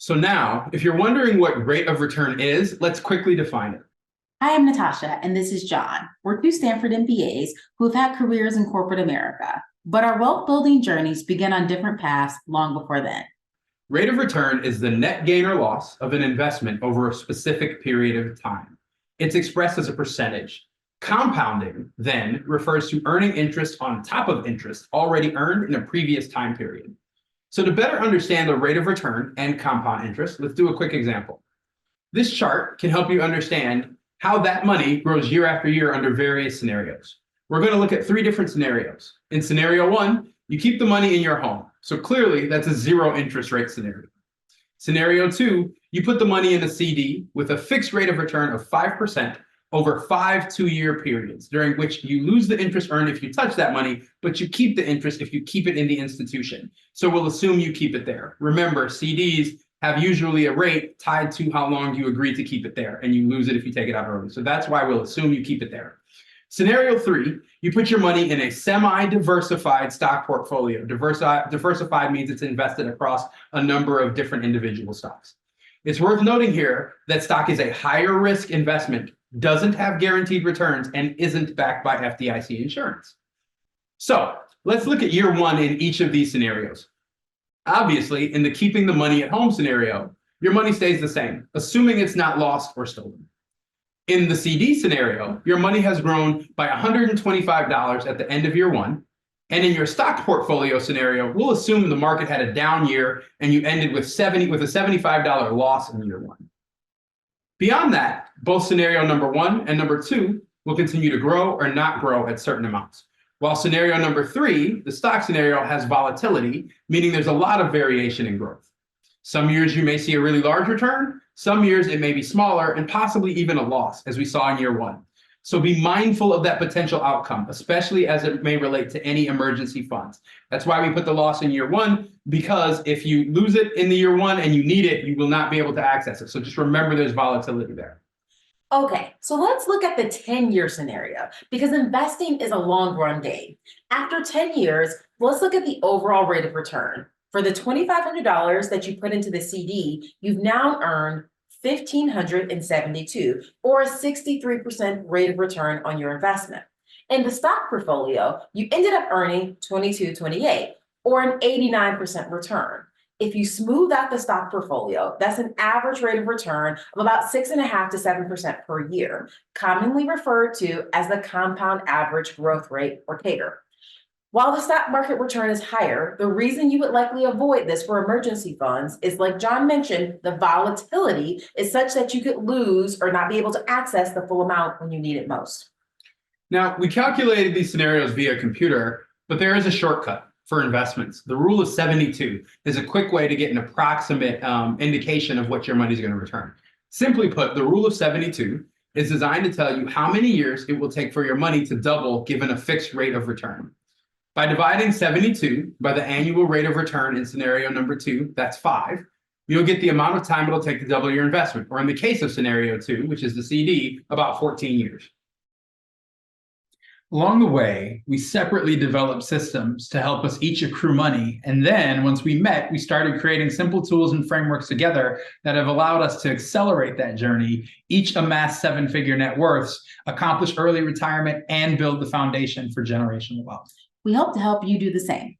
So now, if you're wondering what rate of return is, let's quickly define it. Hi, I'm Natasha, and this is John. We're two Stanford MBAs who've had careers in corporate America, but our wealth building journeys began on different paths long before then. Rate of return is the net gain or loss of an investment over a specific period of time. It's expressed as a percentage. Compounding, then, refers to earning interest on top of interest already earned in a previous time period. So to better understand the rate of return and compound interest, let's do a quick example. This chart can help you understand how that money grows year after year under various scenarios. We're going to look at three different scenarios. In scenario one, you keep the money in your home. So clearly that's a zero interest rate scenario. Scenario two, you put the money in a CD with a fixed rate of return of 5% over 5 2-year periods, during which you lose the interest earned if you touch that money, but you keep the interest if you keep it in the institution. So we'll assume you keep it there. Remember, CDs have usually a rate tied to how long you agree to keep it there, and you lose it if you take it out early. So that's why we'll assume you keep it there. Scenario three, you put your money in a semi-diversified stock portfolio. Diversified means it's invested across a number of different individual stocks. It's worth noting here that stock is a higher risk investment, doesn't have guaranteed returns, and isn't backed by FDIC insurance. So let's look at year one in each of these scenarios. Obviously, in the keeping the money at home scenario, your money stays the same, assuming it's not lost or stolen. In the CD scenario, your money has grown by $125 at the end of year one. And in your stock portfolio scenario, we'll assume the market had a down year and you ended with a $75 loss in year one. Beyond that, both scenario number one and number two will continue to grow or not grow at certain amounts. While scenario number three, the stock scenario, has volatility, meaning there's a lot of variation in growth. Some years you may see a really large return, some years it may be smaller and possibly even a loss, as we saw in year one. So be mindful of that potential outcome, especially as it may relate to any emergency funds. That's why we put the loss in year one, because if you lose it in the year one and you need it, you will not be able to access it. So just remember there's volatility there. Okay, so let's look at the 10-year scenario because investing is a long run game. After 10 years, let's look at the overall rate of return. For the $2,500 that you put into the CD, you've now earned $1,572, or a 63% rate of return on your investment. In the stock portfolio, you ended up earning $2,228, or an 89% return. If you smooth out the stock portfolio, that's an average rate of return of about 6.5% to 7% per year, commonly referred to as the compound average growth rate, or CAGR. While the stock market return is higher, the reason you would likely avoid this for emergency funds is, like John mentioned, the volatility is such that you could lose or not be able to access the full amount when you need it most. Now, we calculated these scenarios via computer, but there is a shortcut for investments. The rule of 72 is a quick way to get an approximate indication of what your money is going to return. Simply put, the rule of 72 is designed to tell you how many years it will take for your money to double given a fixed rate of return. By dividing 72 by the annual rate of return in scenario number two, that's 5, you'll get the amount of time it'll take to double your investment, or in the case of scenario two, which is the CD, about 14 years. Along the way, we separately developed systems to help us each accrue money. And then once we met, we started creating simple tools and frameworks together that have allowed us to accelerate that journey, each amass 7-figure net worths, accomplish early retirement, and build the foundation for generational wealth. We hope to help you do the same.